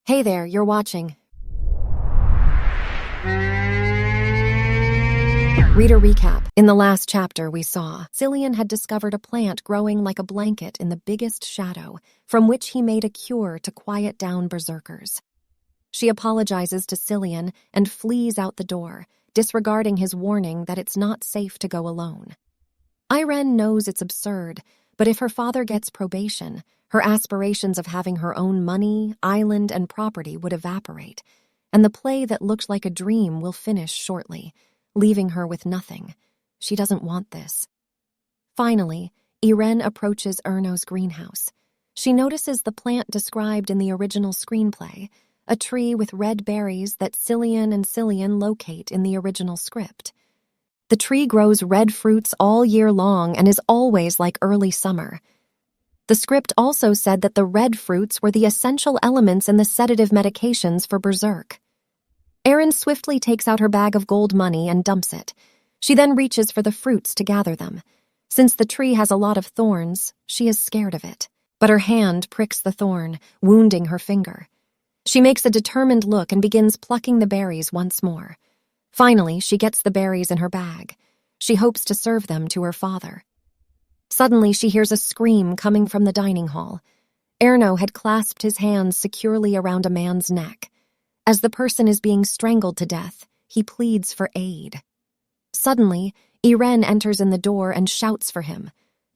Hey there, you're watching. Reader recap. In the last chapter we saw, Cillian had discovered a plant growing like a blanket in the biggest shadow, from which he made a cure to quiet down berserkers. She apologizes to Cillian and flees out the door, disregarding his warning that it's not safe to go alone. Irene knows it's absurd, but if her father gets probation, her aspirations of having her own money, island, and property would evaporate, and the play that looked like a dream will finish shortly, leaving her with nothing. She doesn't want this. Finally, Irene approaches Erno's greenhouse. She notices the plant described in the original screenplay, a tree with red berries that Cillian and Cillian locate in the original script. The tree grows red fruits all year long and is always like early summer. The script also said that the red fruits were the essential elements in the sedative medications for berserk. Erin swiftly takes out her bag of gold money and dumps it. She then reaches for the fruits to gather them. Since the tree has a lot of thorns, she is scared of it. But her hand pricks the thorn, wounding her finger. She makes a determined look and begins plucking the berries once more. Finally, she gets the berries in her bag. She hopes to serve them to her father. Suddenly, she hears a scream coming from the dining hall. Erno had clasped his hands securely around a man's neck. As the person is being strangled to death, he pleads for aid. Suddenly, Irene enters in the door and shouts for him.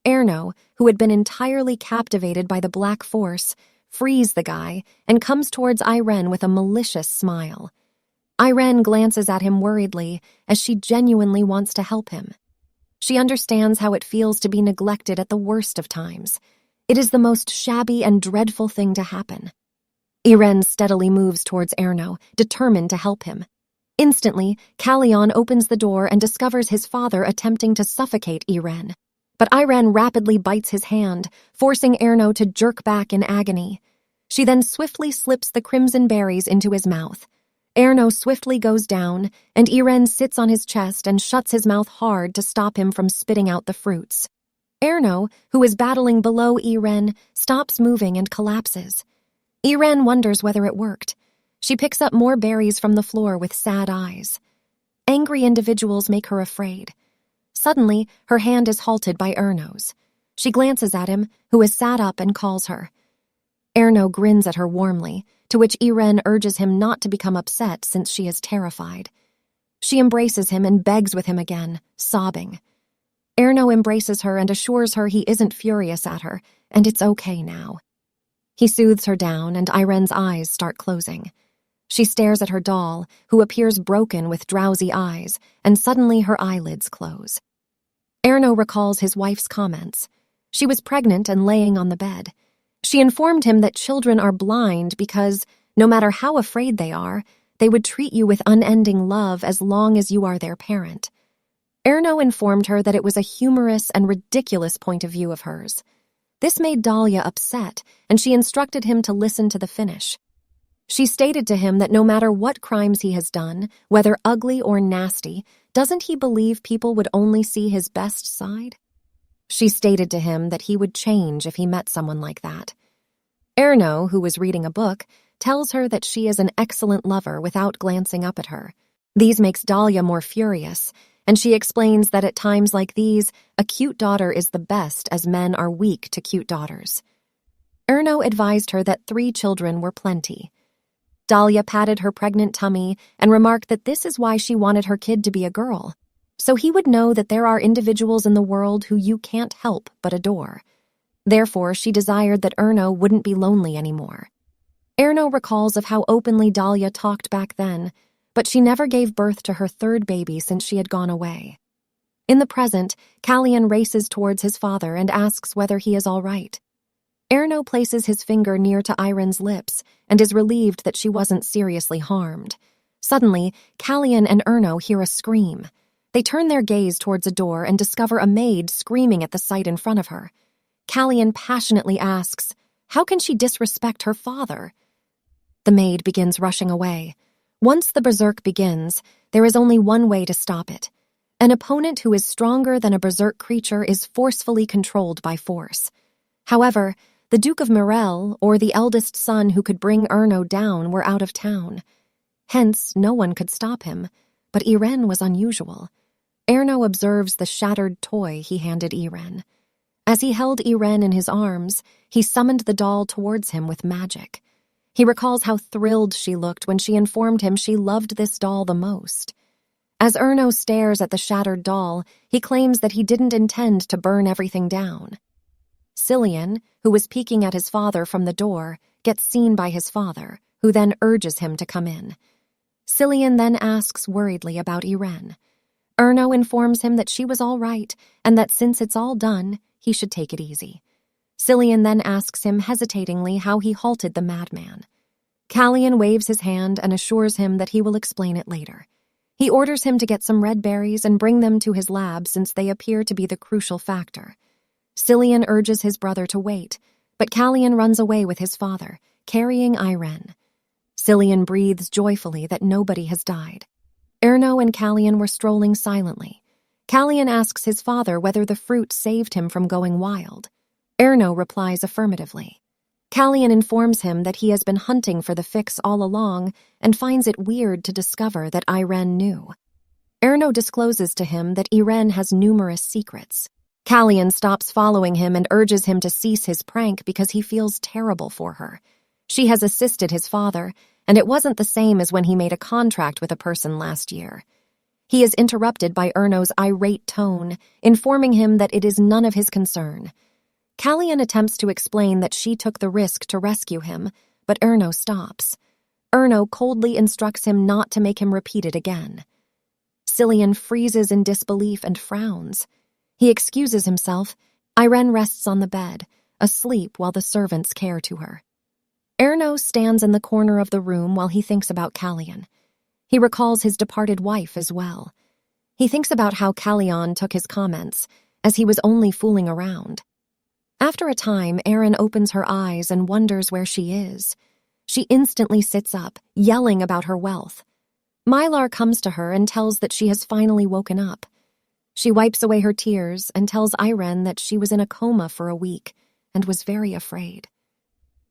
Erno, who had been entirely captivated by the black force, frees the guy and comes towards Irene with a malicious smile. Irene glances at him worriedly as she genuinely wants to help him. She understands how it feels to be neglected at the worst of times. It is the most shabby and dreadful thing to happen. Irene steadily moves towards Erno, determined to help him. Instantly, Callion opens the door and discovers his father attempting to suffocate Irene. But Irene rapidly bites his hand, forcing Erno to jerk back in agony. She then swiftly slips the crimson berries into his mouth. Erno swiftly goes down, and Irene sits on his chest and shuts his mouth hard to stop him from spitting out the fruits. Erno, who is battling below Irene, stops moving and collapses. Irene wonders whether it worked. She picks up more berries from the floor with sad eyes. Angry individuals make her afraid. Suddenly, her hand is halted by Erno's. She glances at him, who has sat up, and calls her. Erno grins at her warmly, to which Irene urges him not to become upset since she is terrified. She embraces him and begs with him again, sobbing. Erno embraces her and assures her he isn't furious at her, and it's okay now. He soothes her down, and Irene's eyes start closing. She stares at her doll, who appears broken with drowsy eyes, and suddenly her eyelids close. Erno recalls his wife's comments. She was pregnant and laying on the bed. She informed him that children are blind because, no matter how afraid they are, they would treat you with unending love as long as you are their parent. Erno informed her that it was a humorous and ridiculous point of view of hers. This made Dahlia upset, and she instructed him to listen to the finish. She stated to him that no matter what crimes he has done, whether ugly or nasty, doesn't he believe people would only see his best side? She stated to him that he would change if he met someone like that. Erno, who was reading a book, tells her that she is an excellent lover without glancing up at her. These makes Dahlia more furious, and she explains that at times like these, a cute daughter is the best as men are weak to cute daughters. Erno advised her that 3 children were plenty. Dahlia patted her pregnant tummy and remarked that this is why she wanted her kid to be a girl, so he would know that there are individuals in the world who you can't help but adore. Therefore, she desired that Erno wouldn't be lonely anymore. Erno recalls of how openly Dahlia talked back then, but she never gave birth to her 3rd baby since she had gone away. In the present, Callion races towards his father and asks whether he is all right. Erno places his finger near to Irene's lips and is relieved that she wasn't seriously harmed. Suddenly, Callion and Erno hear a scream. They turn their gaze towards a door and discover a maid screaming at the sight in front of her. Callion passionately asks, how can she disrespect her father? The maid begins rushing away. Once the berserk begins, there is only one way to stop it. An opponent who is stronger than a berserk creature is forcefully controlled by force. However, The Duke of Morel, or the eldest son who could bring Erno down, were out of town. Hence, no one could stop him, but Irene was unusual. Erno observes the shattered toy he handed Irene. As he held Irene in his arms, he summoned the doll towards him with magic. He recalls how thrilled she looked when she informed him she loved this doll the most. As Erno stares at the shattered doll, he claims that he didn't intend to burn everything down. Cillian, who was peeking at his father from the door, gets seen by his father, who then urges him to come in. Cillian then asks worriedly about Irene. Erno informs him that she was all right, and that since it's all done, he should take it easy. Cillian then asks him hesitatingly how he halted the madman. Callian waves his hand and assures him that he will explain it later. He orders him to get some red berries and bring them to his lab since they appear to be the crucial factor. Cillian urges his brother to wait, but Callian runs away with his father, carrying Irene. Cillian breathes joyfully that nobody has died. Erno and Callian were strolling silently. Callian asks his father whether the fruit saved him from going wild. Erno replies affirmatively. Callian informs him that he has been hunting for the fix all along and finds it weird to discover that Irene knew. Erno discloses to him that Irene has numerous secrets. Callian stops following him and urges him to cease his prank because he feels terrible for her. She has assisted his father, and it wasn't the same as when he made a contract with a person last year. He is interrupted by Erno's irate tone, informing him that it is none of his concern. Callian attempts to explain that she took the risk to rescue him, but Erno stops. Erno coldly instructs him not to make him repeat it again. Cillian freezes in disbelief and frowns. He excuses himself. Irene rests on the bed, asleep while the servants care to her. Erno stands in the corner of the room while he thinks about Callian. He recalls his departed wife as well. He thinks about how Callian took his comments, as he was only fooling around. After a time, Erin opens her eyes and wonders where she is. She instantly sits up, yelling about her wealth. Mylar comes to her and tells that she has finally woken up. She wipes away her tears and tells Irene that she was in a coma for a week and was very afraid.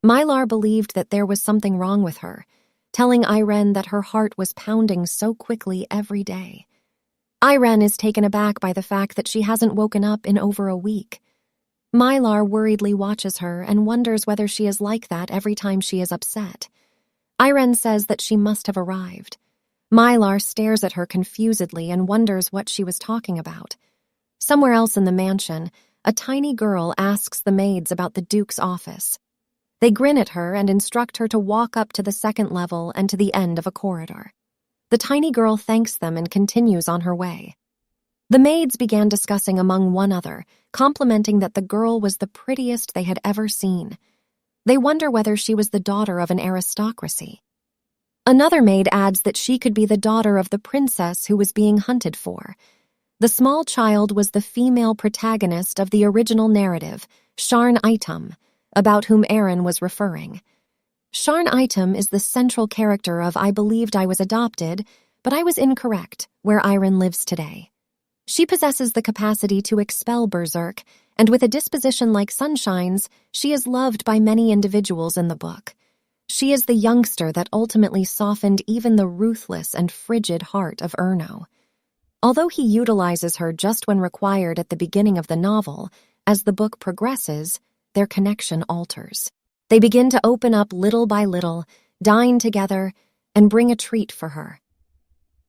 Mylar believed that there was something wrong with her, telling Irene that her heart was pounding so quickly every day. Irene is taken aback by the fact that she hasn't woken up in over a week. Mylar worriedly watches her and wonders whether she is like that every time she is upset. Irene says that she must have arrived. Mylar stares at her confusedly and wonders what she was talking about. Somewhere else in the mansion, a tiny girl asks the maids about the Duke's office. They grin at her and instruct her to walk up to the second level and to the end of a corridor. The tiny girl thanks them and continues on her way. The maids began discussing among one another, complimenting that the girl was the prettiest they had ever seen. They wonder whether she was the daughter of an aristocracy. Another maid adds that she could be the daughter of the princess who was being hunted for. The small child was the female protagonist of the original narrative, Sharn Item, about whom Erin was referring. Sharn Item is the central character of I Believed I Was Adopted, but I Was Incorrect, where Irene lives today. She possesses the capacity to expel berserk, and with a disposition like Sunshine's, she is loved by many individuals in the book. She is the youngster that ultimately softened even the ruthless and frigid heart of Erno. Although he utilizes her just when required at the beginning of the novel, as the book progresses, their connection alters. They begin to open up little by little, dine together, and bring a treat for her.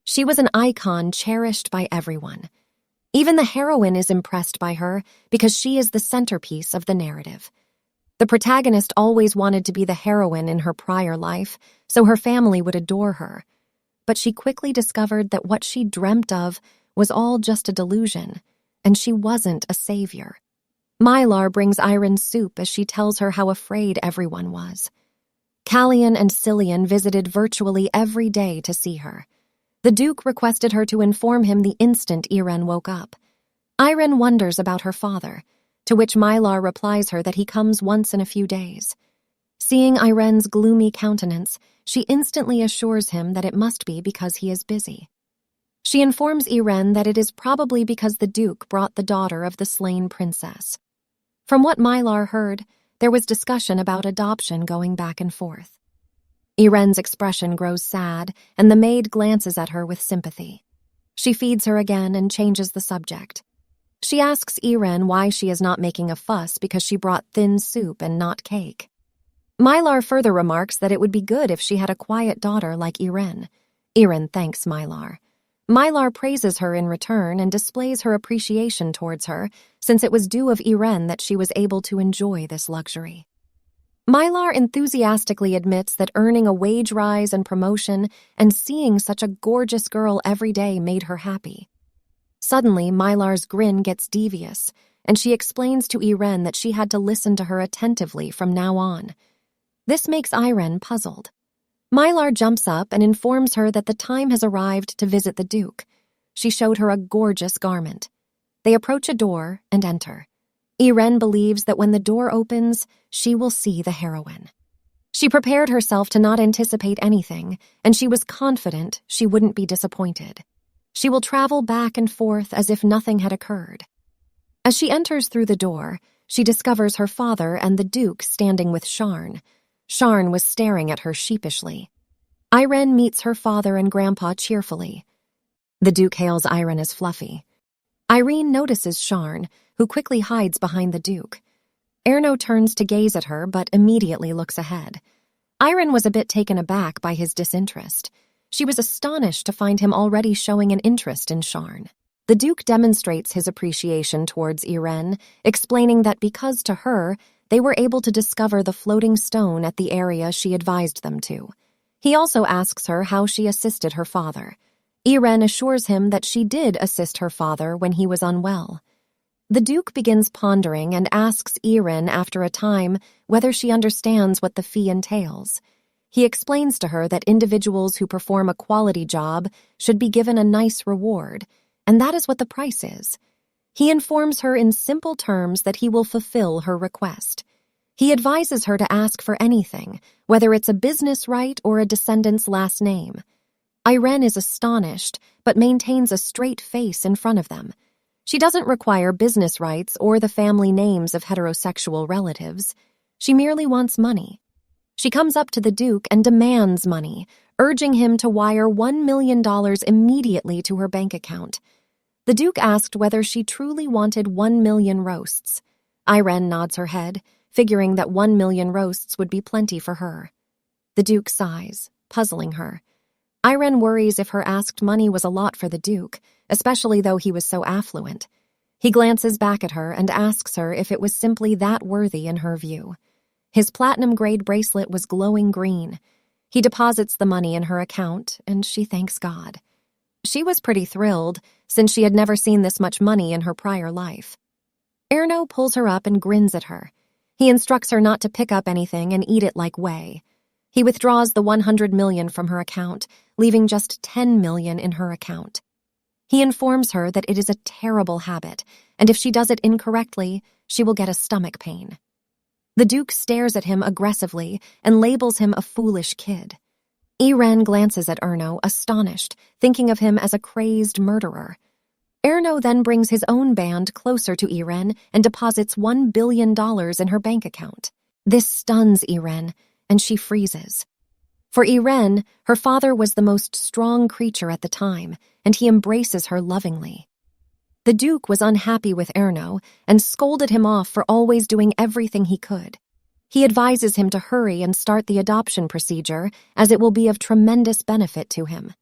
She was an icon cherished by everyone. Even the heroine is impressed by her because she is the centerpiece of the narrative. The protagonist always wanted to be the heroine in her prior life, so her family would adore her. But she quickly discovered that what she dreamt of was all just a delusion, and she wasn't a savior. Mylar brings Irene soup as she tells her how afraid everyone was. Callian and Cillian visited virtually every day to see her. The Duke requested her to inform him the instant Irene woke up. Irene wonders about her father, to which Mylar replies her that he comes once in a few days. Seeing Irene's gloomy countenance, she instantly assures him that it must be because he is busy. She informs Irene that it is probably because the Duke brought the daughter of the slain princess. From what Mylar heard, There was discussion about adoption going back and forth. Iren's expression grows sad, and the maid glances at her with sympathy. She feeds her again and changes the subject. She asks Iren why she is not making a fuss because she brought thin soup and not cake. Mylar further remarks that it would be good if she had a quiet daughter like Iren. Iren thanks Mylar. Mylar praises her in return and displays her appreciation towards her, since it was due of Iren that she was able to enjoy this luxury. Mylar enthusiastically admits that earning a wage rise and promotion and seeing such a gorgeous girl every day made her happy. Suddenly, Mylar's grin gets devious, and she explains to Iren that she had to listen to her attentively from now on. This makes Iren puzzled. Mylar jumps up and informs her that the time has arrived to visit the Duke. She showed her a gorgeous garment. They approach a door and enter. Iren believes that when the door opens, she will see the heroine. She prepared herself to not anticipate anything, and she was confident she wouldn't be disappointed. She will travel back and forth as if nothing had occurred. As she enters through the door, she discovers her father and the Duke standing with Sharn. Sharn was staring at her sheepishly. Iren meets her father and grandpa cheerfully. The Duke hails Iren as Fluffy. Irene notices Sharn, who quickly hides behind the Duke. Erno turns to gaze at her, but immediately looks ahead. Iren was a bit taken aback by his disinterest. She was astonished to find him already showing an interest in Sharn. The Duke demonstrates his appreciation towards Iren, explaining that because to her, they were able to discover the floating stone at the area she advised them to. He also asks her how she assisted her father. Iren assures him that she did assist her father when he was unwell. The Duke begins pondering and asks Iren after a time whether she understands what the fee entails. He explains to her that individuals who perform a quality job should be given a nice reward, and that is what the price is. He informs her in simple terms that he will fulfill her request. He advises her to ask for anything, whether it's a business right or a descendant's last name. Iren is astonished, but maintains a straight face in front of them. She doesn't require business rights or the family names of heterosexual relatives. She merely wants money. She comes up to the Duke and demands money, urging him to wire $1 million immediately to her bank account. The Duke asked whether she truly wanted 1 million roasts. Iren nods her head, figuring that 1 million roasts would be plenty for her. The Duke sighs, puzzling her. Iren worries if her asked money was a lot for the Duke, especially though he was so affluent. He glances back at her and asks her if it was simply that worthy in her view. His platinum-grade bracelet was glowing green. He deposits the money in her account, and she thanks God. She was pretty thrilled, since she had never seen this much money in her prior life. Erno pulls her up and grins at her. He instructs her not to pick up anything and eat it like whey. He withdraws the 100 million from her account, leaving just 10 million in her account. He informs her that it is a terrible habit, and if she does it incorrectly, she will get a stomach pain. The Duke stares at him aggressively and labels him a foolish kid. Iren glances at Erno, astonished, thinking of him as a crazed murderer. Erno then brings his own band closer to Iren and deposits $1 billion in her bank account. This stuns Iren, and she freezes. For Iren, her father was the most strong creature at the time, and he embraces her lovingly. The Duke was unhappy with Erno and scolded him off for always doing everything he could. He advises him to hurry and start the adoption procedure, as it will be of tremendous benefit to him.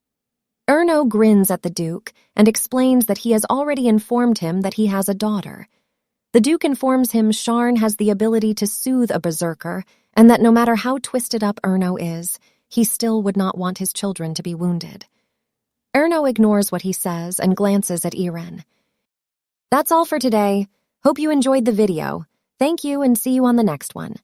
Erno grins at the Duke and explains that he has already informed him that he has a daughter. The Duke informs him Sharn has the ability to soothe a berserker, and that no matter how twisted up Erno is, he still would not want his children to be wounded. Erno ignores what he says and glances at Iren. That's all for today. Hope you enjoyed the video. Thank you and see you on the next one.